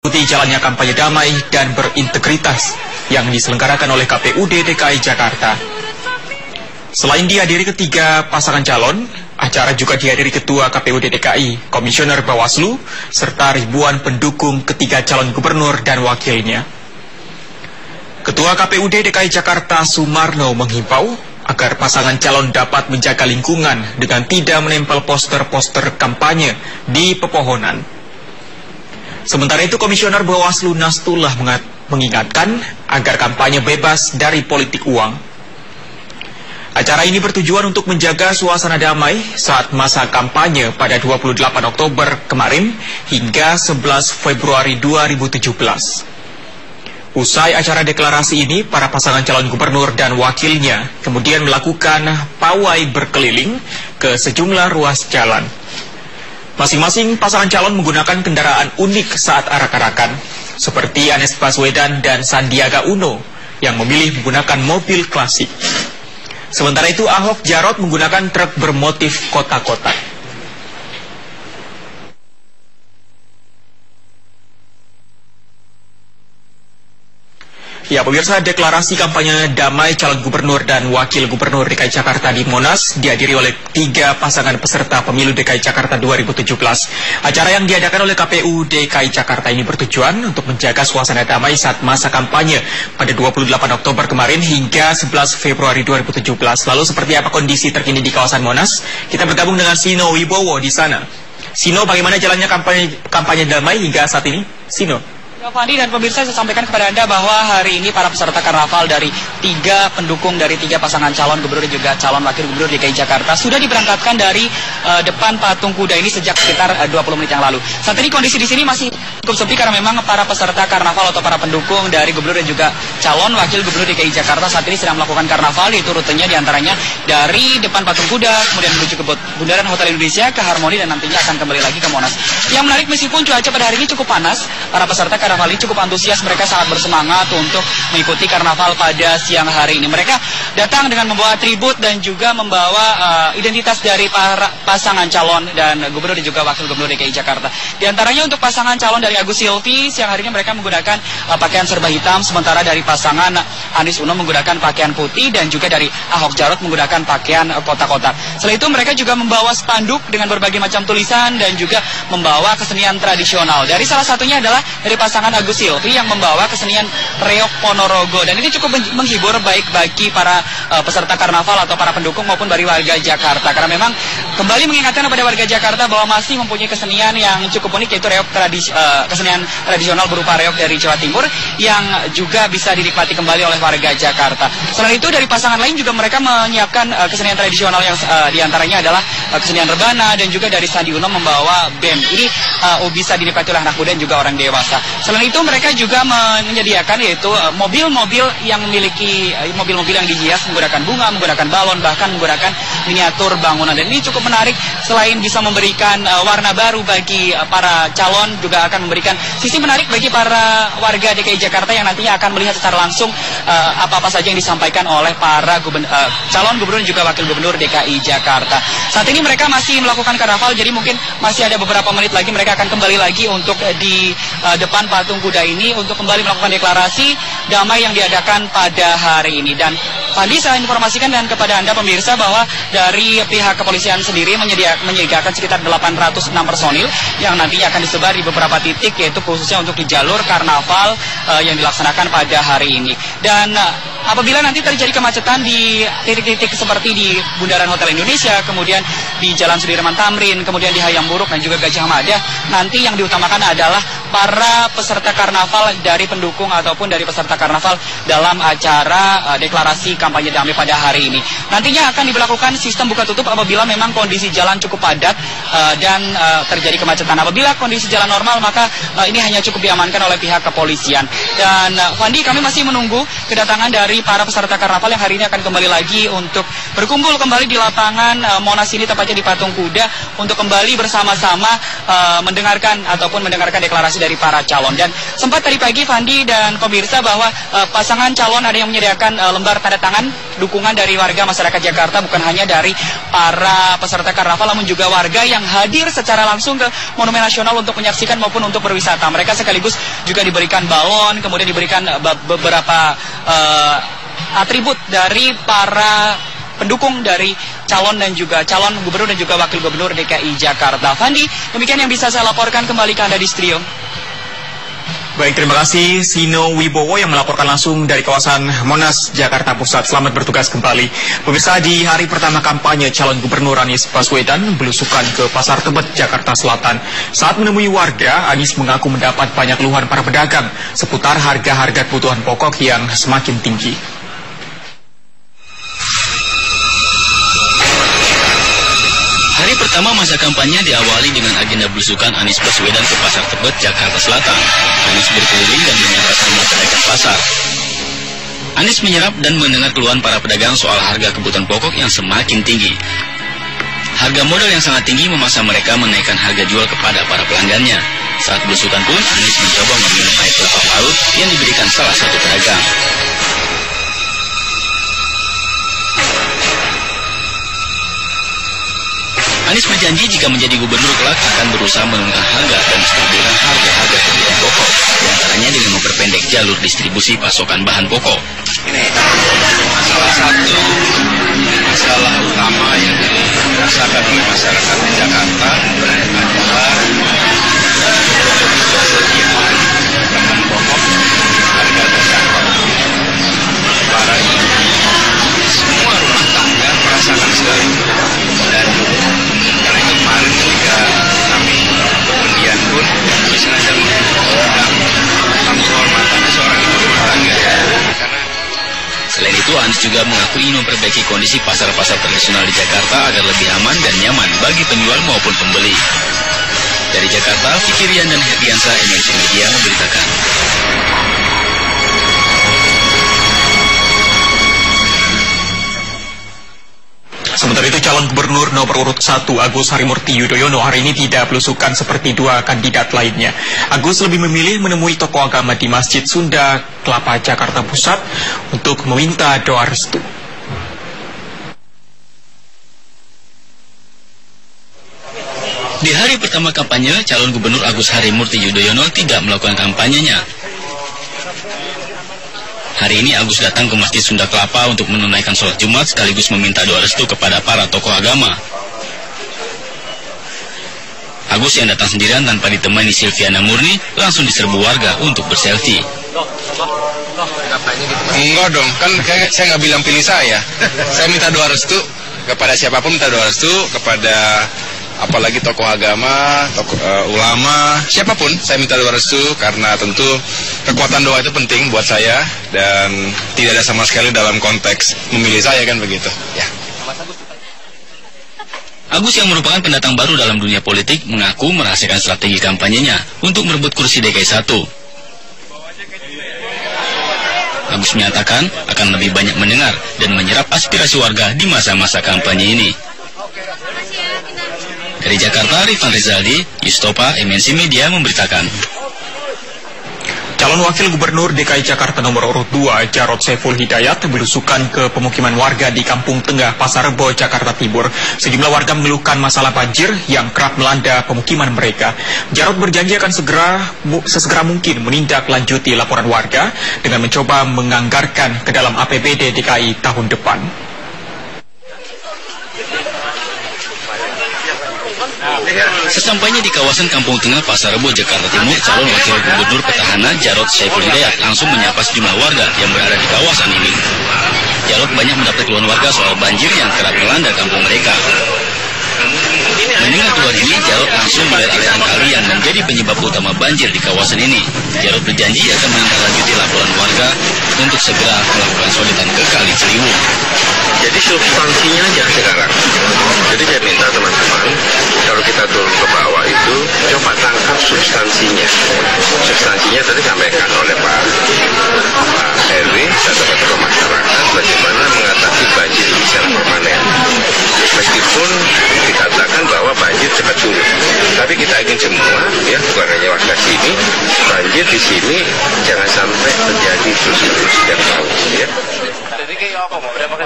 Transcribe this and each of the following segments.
mengikuti jalannya kampanye damai dan berintegritas yang diselenggarakan oleh KPUD DKI Jakarta. Selain dihadiri ketiga pasangan calon, acara juga dihadiri Ketua KPUD DKI, Komisioner Bawaslu, serta ribuan pendukung ketiga calon gubernur dan wakilnya. Ketua KPUD DKI Jakarta Sumarno menghimbau agar pasangan calon dapat menjaga lingkungan dengan tidak menempel poster-poster kampanye di pepohonan. Sementara itu, Komisioner Bawaslu Nastullah mengingatkan agar kampanye bebas dari politik uang. Acara ini bertujuan untuk menjaga suasana damai saat masa kampanye pada 28 Oktober kemarin hingga 11 Februari 2017. Usai acara deklarasi ini, para pasangan calon gubernur dan wakilnya kemudian melakukan pawai berkeliling ke sejumlah ruas jalan. Masing-masing pasangan calon menggunakan kendaraan unik saat arak-arakan, seperti Anies Baswedan dan Sandiaga Uno yang memilih menggunakan mobil klasik. Sementara itu, Ahok Jarot menggunakan truk bermotif kotak-kotak. Ya, pemirsa, deklarasi kampanye damai calon gubernur dan wakil gubernur DKI Jakarta di Monas dihadiri oleh tiga pasangan peserta pemilu DKI Jakarta 2017. Acara yang diadakan oleh KPU DKI Jakarta ini bertujuan untuk menjaga suasana damai saat masa kampanye pada 28 Oktober kemarin hingga 11 Februari 2017. Lalu seperti apa kondisi terkini di kawasan Monas? Kita bergabung dengan Sino Wibowo di sana. Sino, bagaimana jalannya kampanye damai hingga saat ini? Sino. Fandi dan pemirsa, saya sampaikan kepada Anda bahwa hari ini para peserta karnaval dari tiga pendukung dari tiga pasangan calon gubernur dan juga calon wakil gubernur DKI Jakarta sudah diberangkatkan dari depan patung kuda ini sejak sekitar 20 menit yang lalu. Saat ini kondisi di sini masih cukup sepi karena memang para peserta karnaval atau para pendukung dari gubernur dan juga calon wakil gubernur DKI Jakarta saat ini sedang melakukan karnaval, yaitu rutenya diantaranya dari depan patung kuda kemudian menuju ke Bundaran Hotel Indonesia, ke Harmoni, dan nantinya akan kembali lagi ke Monas. Yang menarik, meskipun cuaca pada hari ini cukup panas, para peserta karnaval ini cukup antusias, mereka sangat bersemangat untuk mengikuti karnaval pada siang hari ini. Mereka datang dengan membawa atribut dan juga membawa identitas dari para pasangan calon dan gubernur dan juga wakil gubernur DKI Jakarta. Di antaranya untuk pasangan calon dari Agus Silvi, siang hari ini mereka menggunakan pakaian serba hitam, sementara dari pasangan Anies Uno menggunakan pakaian putih, dan juga dari Ahok Jarot menggunakan pakaian kotak-kotak. Selain itu mereka juga membawa spanduk dengan berbagai macam tulisan dan juga membawa kesenian tradisional. Dari salah satunya adalah dari pasangan Agus Silvi yang membawa kesenian Reok Ponorogo, dan ini cukup menghibur baik bagi para peserta karnaval atau para pendukung maupun bagi warga Jakarta, karena memang kembali mengingatkan kepada warga Jakarta bahwa masih mempunyai kesenian yang cukup unik, yaitu reok kesenian tradisional berupa reok dari Jawa Timur yang juga bisa dinikmati kembali oleh warga Jakarta. Selain itu, dari pasangan lain juga mereka menyiapkan kesenian tradisional yang diantaranya adalah kesenian rebana, dan juga dari Sandi Uno membawa bem. Ini bisa dinikmati oleh anak muda dan juga orang dewasa. Selain itu mereka juga menyediakan yaitu mobil-mobil yang memiliki mobil-mobil yang dihias menggunakan bunga, menggunakan balon, bahkan menggunakan miniatur bangunan. Dan ini cukup menarik, selain bisa memberikan warna baru bagi para calon, juga akan memberikan sisi menarik bagi para warga DKI Jakarta yang nantinya akan melihat secara langsung apa-apa saja yang disampaikan oleh para calon gubernur dan juga wakil gubernur DKI Jakarta. Saat ini mereka masih melakukan karnaval, jadi mungkin masih ada beberapa menit lagi mereka akan kembali lagi untuk di depan patung kuda ini untuk kembali melakukan deklarasi damai yang diadakan pada hari ini. Dan Fandi, saya informasikan dan kepada Anda pemirsa bahwa dari pihak kepolisian sendiri menyediakan sekitar 806 personil yang nantinya akan disebar di beberapa titik, yaitu khususnya untuk di jalur karnaval yang dilaksanakan pada hari ini. Dan apabila nanti terjadi kemacetan di titik-titik seperti di Bundaran Hotel Indonesia, kemudian di Jalan Sudirman Tamrin, kemudian di Hayam Buruk dan juga Gajah Mada, nanti yang diutamakan adalah para peserta karnaval dari pendukung ataupun dari peserta karnaval dalam acara deklarasi kampanye damai pada hari ini. Nantinya akan diberlakukan sistem buka tutup apabila memang kondisi jalan cukup padat dan terjadi kemacetan. Apabila kondisi jalan normal, maka ini hanya cukup diamankan oleh pihak kepolisian. Dan Fandi, kami masih menunggu kedatangan dari para peserta karnaval yang hari ini akan kembali lagi untuk berkumpul kembali di lapangan Monas ini, tepatnya di Patung Kuda, untuk kembali bersama-sama mendengarkan deklarasi dari para calon. Dan sempat tadi pagi Fandi dan pemirsa bahwa pasangan calon ada yang menyediakan lembar tanda tangan dukungan dari warga masyarakat Jakarta, bukan hanya dari para peserta karnaval namun juga warga yang hadir secara langsung ke Monumen Nasional untuk menyaksikan maupun untuk berwisata. Mereka sekaligus juga diberikan balon, kemudian diberikan beberapa atribut dari para pendukung dari calon gubernur dan juga wakil gubernur DKI Jakarta. Fandi, demikian yang bisa saya laporkan, kembali ke Anda di studio. Baik, terima kasih Sino Wibowo yang melaporkan langsung dari kawasan Monas, Jakarta Pusat. Selamat bertugas kembali. Pemirsa, di hari pertama kampanye calon gubernur Anies Baswedan belusukan ke Pasar Tebet, Jakarta Selatan. Saat menemui warga, Anies mengaku mendapat banyak keluhan para pedagang seputar harga-harga kebutuhan pokok yang semakin tinggi. Hari pertama masa kampanye diawali dengan agenda belusukan Anies Baswedan ke Pasar Tebet, Jakarta Selatan. Anies berkeliling dan menyapa semua pedagang pasar. Anies menyerap dan mendengar keluhan para pedagang soal harga kebutuhan pokok yang semakin tinggi. Harga modal yang sangat tinggi memaksa mereka menaikkan harga jual kepada para pelanggannya. Saat belusukan pun, Anies mencoba meminum air kelapa parut yang diberikan salah satu pedagang. Anies berjanji jika menjadi gubernur kelak akan berusaha menurunkan harga dan menstabilkan harga-harga kebutuhan pokok, diantaranya dengan memperpendek jalur distribusi pasokan bahan pokok. Ini salah satu masalah utama yang dirasakan oleh masyarakat di Jakarta adalah ketersediaan bahan pokok harga terjangkau. Para ibu, semua rumah tangga merasakan sekali. Dan karena itu kemarin ketika kami kemudian pun kami sengaja mengundang tamu kehormatannya seorang ibu rumah tangga. Selain itu, Anies juga mengaku ingin memperbaiki kondisi pasar-pasar tradisional di Jakarta agar lebih aman dan nyaman bagi penjual maupun pembeli. Dari Jakarta, Fikirian dan Herdiansa, MNC Media memberitakan. Sementara itu, calon gubernur nomor urut 1 Agus Harimurti Yudhoyono hari ini tidak belusukan seperti dua kandidat lainnya. Agus lebih memilih menemui tokoh agama di Masjid Sunda Kelapa, Jakarta Pusat untuk meminta doa restu. Di hari pertama kampanye, calon gubernur Agus Harimurti Yudhoyono tidak melakukan kampanyenya. Hari ini Agus datang ke Masjid Sunda Kelapa untuk menunaikan sholat Jumat sekaligus meminta doa restu kepada para tokoh agama. Agus yang datang sendirian tanpa ditemani Silviana Murni langsung diserbu warga untuk berselfie. Enggak dong, kan saya nggak bilang pilih saya. Saya minta doa restu kepada siapapun, minta doa restu kepada apalagi tokoh agama, tokoh ulama, siapapun saya minta doa restu karena tentu kekuatan doa itu penting buat saya dan tidak ada sama sekali dalam konteks memilih saya, kan begitu. Ya. Agus yang merupakan pendatang baru dalam dunia politik mengaku merahasiakan strategi kampanyenya untuk merebut kursi DKI 1. Agus menyatakan akan lebih banyak mendengar dan menyerap aspirasi warga di masa-masa kampanye ini. Dari Jakarta, Rifan Rizaldi, Yustopa, MNC Media memberitakan. Calon wakil gubernur DKI Jakarta nomor urut 2, Jarod Saiful Hidayat, belusukan ke pemukiman warga di Kampung Tengah, Pasar Rebo, Jakarta Timur. Sejumlah warga mengeluhkan masalah banjir yang kerap melanda pemukiman mereka. Jarod berjanji akan sesegera mungkin menindaklanjuti laporan warga dengan mencoba menganggarkan ke dalam APBD DKI tahun depan. Sesampainya di kawasan Kampung Tengah, Pasar Rebo, Jakarta Timur, calon wakil gubernur petahana Jarod Saiful Hidayat langsung menyapa sejumlah warga yang berada di kawasan ini. Jarod banyak mendapat keluhan warga soal banjir yang kerap melanda kampung mereka. Mendengar keluhan ini, Jarod langsung melihat aliran kali yang menjadi penyebab utama banjir di kawasan ini. Jarod berjanji akan menindaklanjuti laporan warga untuk segera melakukan solidan ke Kali Ciliwung. Jadi substansinya aja sekarang. Jadi saya minta teman-teman, kalau kita turun ke bawah itu, coba tangkap substansinya. Substansinya tadi sampaikan oleh Pak dulu. Tapi kita ingin semua, ya bukan hanya warga sini, banjir di sini jangan sampai terjadi terus setiap tahun, ya.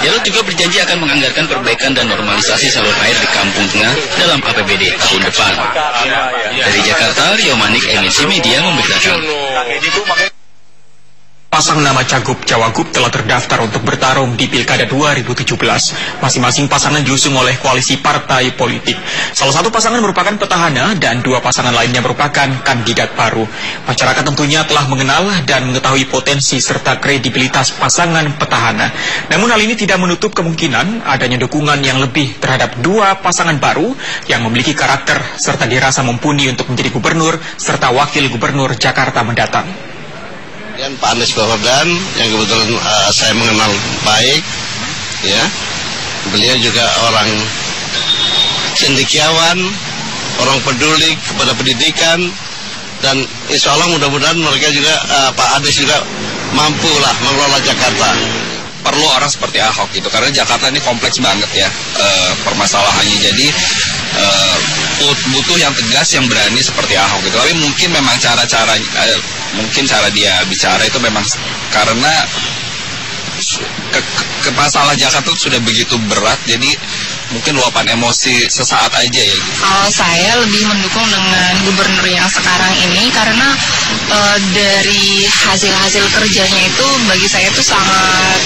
Jarod juga berjanji akan menganggarkan perbaikan dan normalisasi salur air di Kampung Tengah dalam APBD tahun depan. Dari Jakarta, Rio Manik, MNC Media memberitakan. Pasang nama Cagup Cawagup telah terdaftar untuk bertarung di Pilkada 2017. Masing-masing pasangan diusung oleh koalisi partai politik. Salah satu pasangan merupakan petahana dan dua pasangan lainnya merupakan kandidat baru. Masyarakat tentunya telah mengenal dan mengetahui potensi serta kredibilitas pasangan petahana. Namun hal ini tidak menutup kemungkinan adanya dukungan yang lebih terhadap dua pasangan baru yang memiliki karakter serta dirasa mumpuni untuk menjadi gubernur serta wakil gubernur Jakarta mendatang. Dan Pak Anies Baswedan yang kebetulan saya mengenal baik, ya, beliau juga orang cendekiawan, orang peduli kepada pendidikan, dan insya Allah mudah-mudahan mereka juga Pak Anies juga mampu lah mengelola Jakarta. Perlu orang seperti Ahok gitu, karena Jakarta ini kompleks banget ya permasalahannya. Jadi butuh yang tegas, yang berani seperti Ahok gitu. Tapi mungkin memang mungkin cara dia bicara itu memang karena masalah Jakarta sudah begitu berat, jadi mungkin luapan emosi sesaat aja ya gitu. Kalau saya lebih mendukung dengan gubernur yang sekarang ini karena dari hasil-hasil kerjanya itu bagi saya itu sangat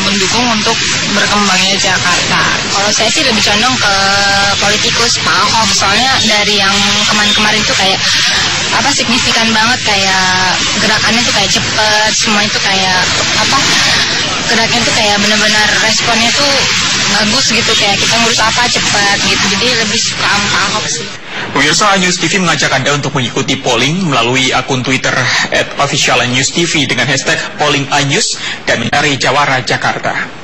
mendukung untuk berkembangnya Jakarta. Kalau saya sih lebih condong ke politikus Pak Ahok, soalnya dari yang kemarin-kemarin itu kayak signifikan banget, kayak gerakannya tuh kayak cepet, semua itu kayak geraknya tuh kayak benar-benar responnya tuh bagus gitu, kayak kita ngurus apa cepat gitu. Jadi lebih suka sama Ahok sih. Pemirsa, News TV mengajak Anda untuk mengikuti polling melalui akun Twitter @officialnewstv dengan hashtag #PollingAnews dan mencari Jawara Jakarta.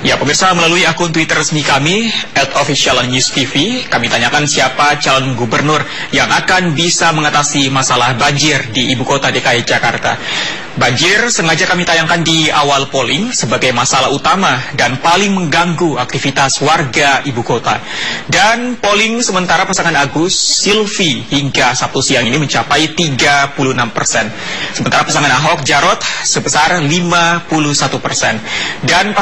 Ya, pemirsa, melalui akun Twitter resmi kami @officialnewstv, kami tanyakan siapa calon gubernur yang akan bisa mengatasi masalah banjir di ibu kota DKI Jakarta. Banjir sengaja kami tayangkan di awal polling sebagai masalah utama dan paling mengganggu aktivitas warga ibu kota. Dan polling sementara pasangan Agus Silvi hingga Sabtu siang ini mencapai 36%. Sementara pasangan Ahok Jarot sebesar 51%. Dan